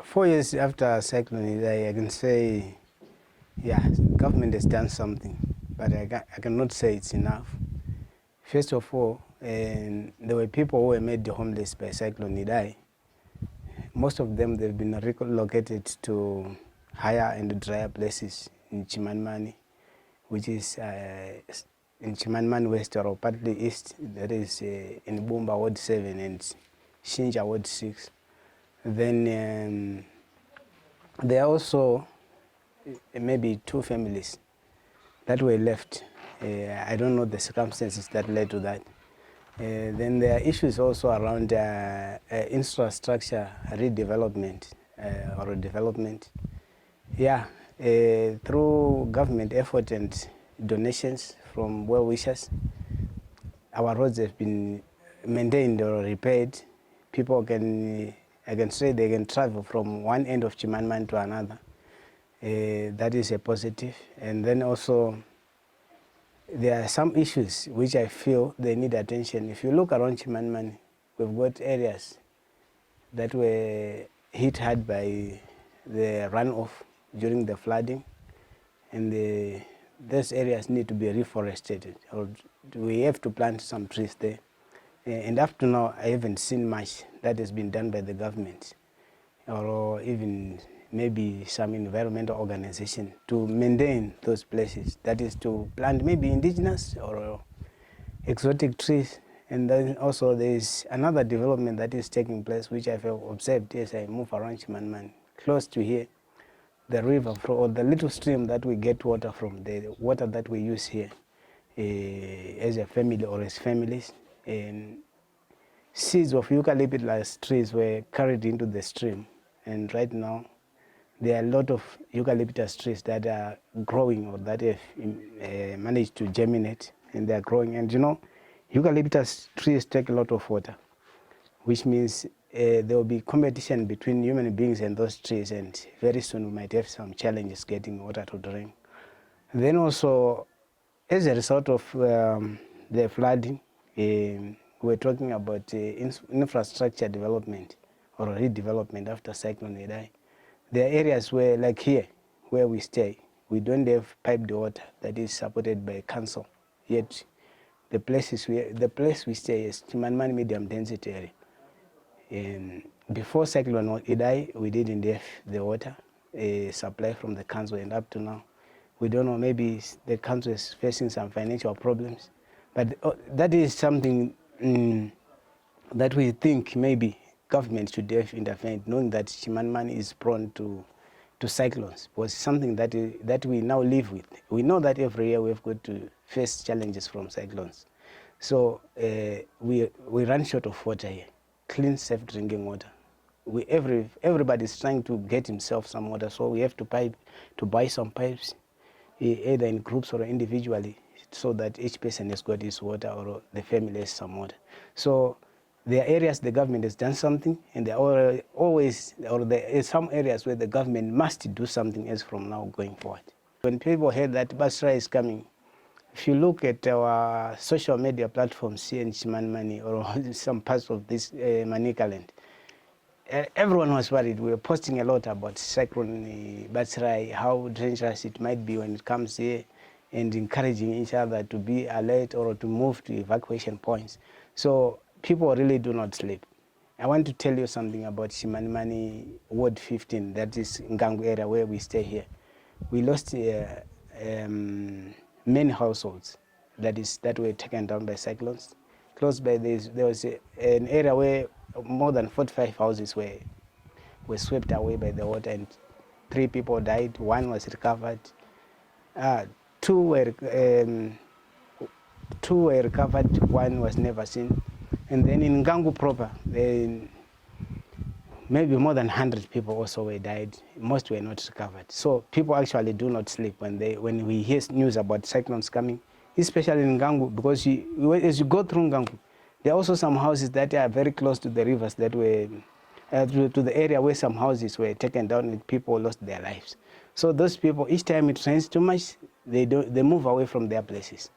4 years after Cyclone Idai, I can say, yeah, government has done something, but I cannot say it's enough. First of all, there were people who were made homeless by Cyclone Idai. Most of them, they've been relocated to higher and drier places in Chimanimani, which is in Chimanimani West or partly East, that is in Bumba Ward 7 and Shinja Ward 6. Then there are also maybe 2 families that were left. I don't know the circumstances that led to that. Then there are issues also around infrastructure redevelopment or development. Yeah, through government effort and donations from well-wishers, our roads have been maintained or repaired. People can, I can say they can travel from one end of Chimanimani to another. That is a positive. And then also, there are some issues which I feel they need attention. If you look around Chimanimani, we've got areas that were hit hard by the runoff during the flooding, and those areas need to be reforested, or we have to plant some trees there. And up to now, I haven't seen much that has been done by the government, or even maybe some environmental organization to maintain those places. That is to plant maybe indigenous or exotic trees. And then also there is another development that is taking place, which I've observed as I move around Chimanimani. Close to here, the river or the little stream that we get water from, the water that we use here as a family or as families, and seeds of eucalyptus trees were carried into the stream. And right now, there are a lot of eucalyptus trees that are growing or that have managed to germinate, and they are growing. And you know, eucalyptus trees take a lot of water, which means there will be competition between human beings and those trees, and very soon we might have some challenges getting water to drink. And then also, as a result of the flooding, we're talking about infrastructure development or redevelopment after Cyclone Idai. There are areas where, like here, where we stay, we don't have piped water that is supported by council. Yet, the place we stay is Chimanimani medium density area. And before Cyclone Idai, we didn't have the water supply from the council, and up to now, we don't know, maybe the council is facing some financial problems. But that is something that we think maybe government should have intervened, knowing that Chimanimani is prone to cyclones, was something that we now live with. We know that every year we've got to face challenges from cyclones. So we run short of water here, clean, safe drinking water. Everybody is trying to get himself some water, so we have to buy some pipes, either in groups or individually, so that each person has got his water or the family has some water. So there are areas the government has done something, and there are some areas where the government must do something else from now going forward. When people heard that Basra is coming, if you look at our social media platforms here in Chimanimani or some parts of this Manika land, everyone was worried. We were posting a lot about Cyclone Basra, how dangerous it might be when it comes here, and encouraging each other to be alert or to move to evacuation points. So people really do not sleep. I want to tell you something about Chimanimani Ward 15, that is Ngangu area where we stay here. We lost many households that were taken down by cyclones. Close by this, there was an area where more than 45 houses were swept away by the water, and 3 people died, 1 was recovered. 2 were recovered, 1 was never seen. And then in Ngangu proper, maybe more than 100 people also were died. Most were not recovered. So people actually do not sleep when we hear news about cyclones coming, especially in Ngangu, because as you go through Ngangu, there are also some houses that are very close to the rivers that were, to the area where some houses were taken down and people lost their lives. So those people, each time it rains too much, they move away from their places.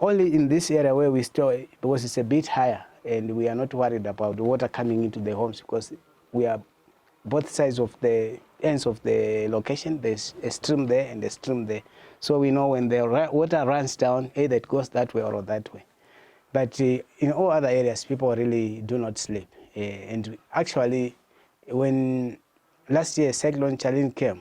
Only in this area where we stay, because it's a bit higher, and we are not worried about the water coming into the homes, because we are both sides of the ends of the location. There's a stream there and a stream there. So we know when the water runs down, either it goes that way or that way. But in all other areas, people really do not sleep. And actually, when last year Cyclone Charlene came,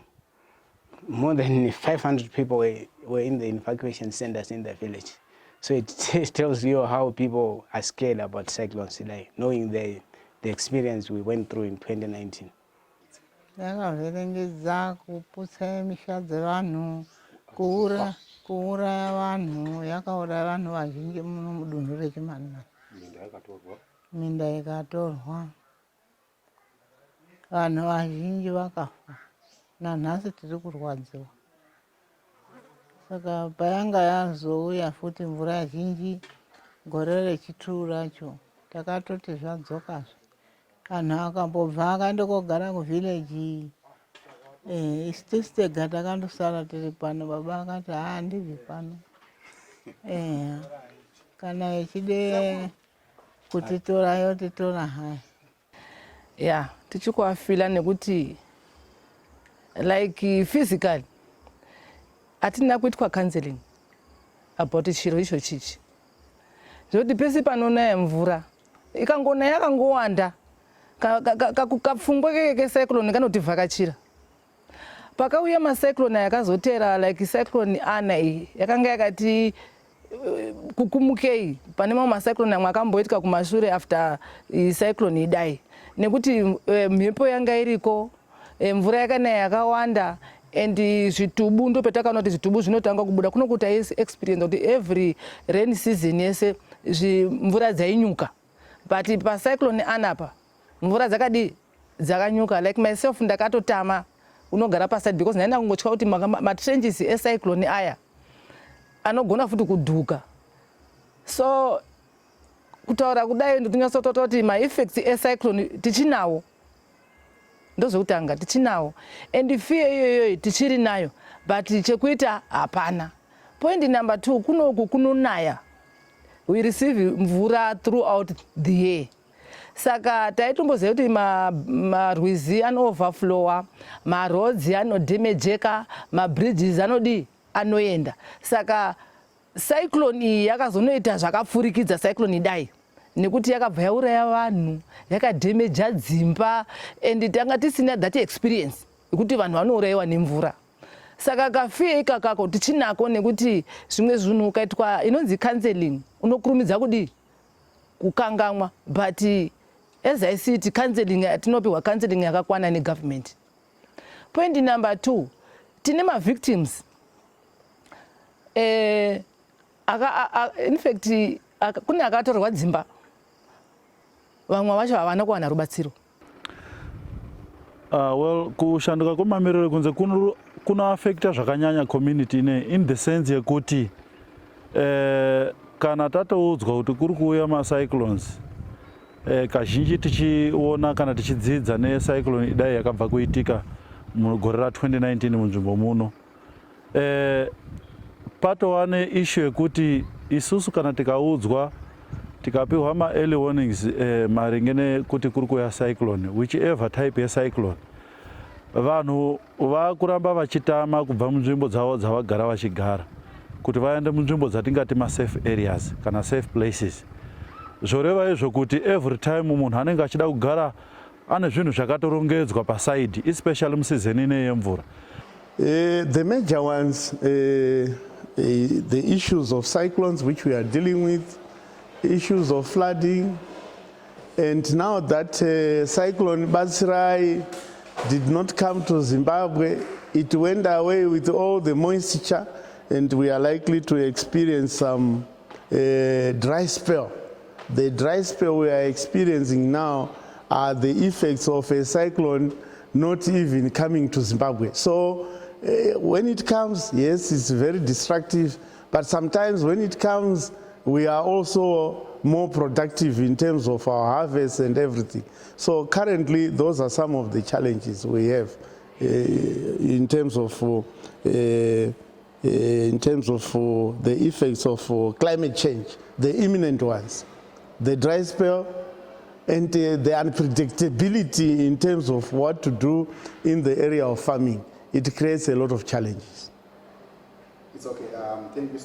more than 500 people were in the evacuation centers in the village. So it tells you how people are scared about Cyclone Idai, knowing the experience we went through in 2019. Kuuraya vanhu yakauraya vanhu vazhinji muno mudunhu reChimanimani. Minda ikatorwa, vanhu vazhinji vakafa, nanhasi tiri kurwadziwa. Saka payanga yazouya futi mvura zhinji gore rechituru racho, takatoti zvadzokazve. Anhu akambobva akaenda kogara kuvhileji. Isitega takandosara tiri pano, baba akati handibvi pano. Kana echide kutitora yotitora hai. Yeah, tichikuafila nekuti like physical atina kuitwa counseling about chiro icho chichi. Zvoti pese panonaya mvura ikangonaya yakangowanda kapfungwa kecyclone kanotivhakachira. Pakauya macyclone yakazotera like cyclone Idai yakanga yakati kukumukei pane mamwe macyclone amwe akamboitika kumashure after cyclone Idai, nekuti mhepo yanga iriko, mvura yakanaya yakawanda, and zvitubu ndo petakanoti zvitubu zvinotanga kubuda. Kunokuti experience kuti every rain season yese mvura dzainyuka, but pa cyclone anapa mvura dzakanyuka. Like myself ndakatotama unogara paside because naenda kungotya kuti matranges ecyclone aya anogona futi kudhuka. So kutaura kudai ndinyatsotota kuti ma-effects ecyclone tichinawo, ndozvekutanga tichinawo, and fear iyoyo tichiri nayo, but chekuita hapana. Point number 2, kunoku kunonaya, we receive mvura throughout the year. Saka taitomboziva kuti marwizi anoverflowa, maroads anodamageka, mabridges anoenda. Saka cyclone iyi yakazonoita zvakapfurikidza cyclone Idai, nekuti yakabva yauraya vanhu, yakadamaja dzimba, and tanga tisina that experience yekuti vanhu vanourayiwa nemvura. Saka kafiya ikakako tichinako, nekuti zvimwe zvinhu ukaitwa inonzi counseling unokurumidza kukangamwa, but as I see it, counseling tinopiwa counseling yakakwana negovernment. Point number 2, tine ma-victims. In fact, kune akatorwa dzimba, vamwe vacho havana kuwana rubatsiro. Well, kushanduka kwemamiriro kunze kuno affecta zvakanyanya community in the sense yekuti kana tatoudzwa kuti kuri kuuya macyclones, kazhinji tichiona kana tichidzidza necyclone Idai yakabva kuitika mugore ra2019 munzvimbo muno, patova neissue yekuti isusu kana tikaudzwa tikapiwa ma-early warnings maringe nekuti kuri kuuya cyclone, whichever type yecyclone, vanhu vakuramba vachitama kubva munzvimbo dzavo dzavagara vachigara kuti vaende munzvimbo dzatingati ma-safe areas kana safe places. Zvoreva izvo kuti every time munhu anenge achida kugara ane zvinhu zvakatorongedzwa paside, especially musizeni ine yemvura. The major ones, the issues of cyclones which we are dealing with, issues of flooding, and now that cyclone Batsirai did not come to Zimbabwe, it went away with all the moisture, and we are likely to experience some dry spell. The dry spell we are experiencing now are the effects of a cyclone not even coming to Zimbabwe. So when it comes, yes, it's very destructive, but sometimes when it comes, we are also more productive in terms of our harvest and everything. So currently, those are some of the challenges we have in terms of the effects of climate change, the imminent ones, the dry spell, and the unpredictability in terms of what to do in the area of farming, it creates a lot of challenges. It's okay. Thank you so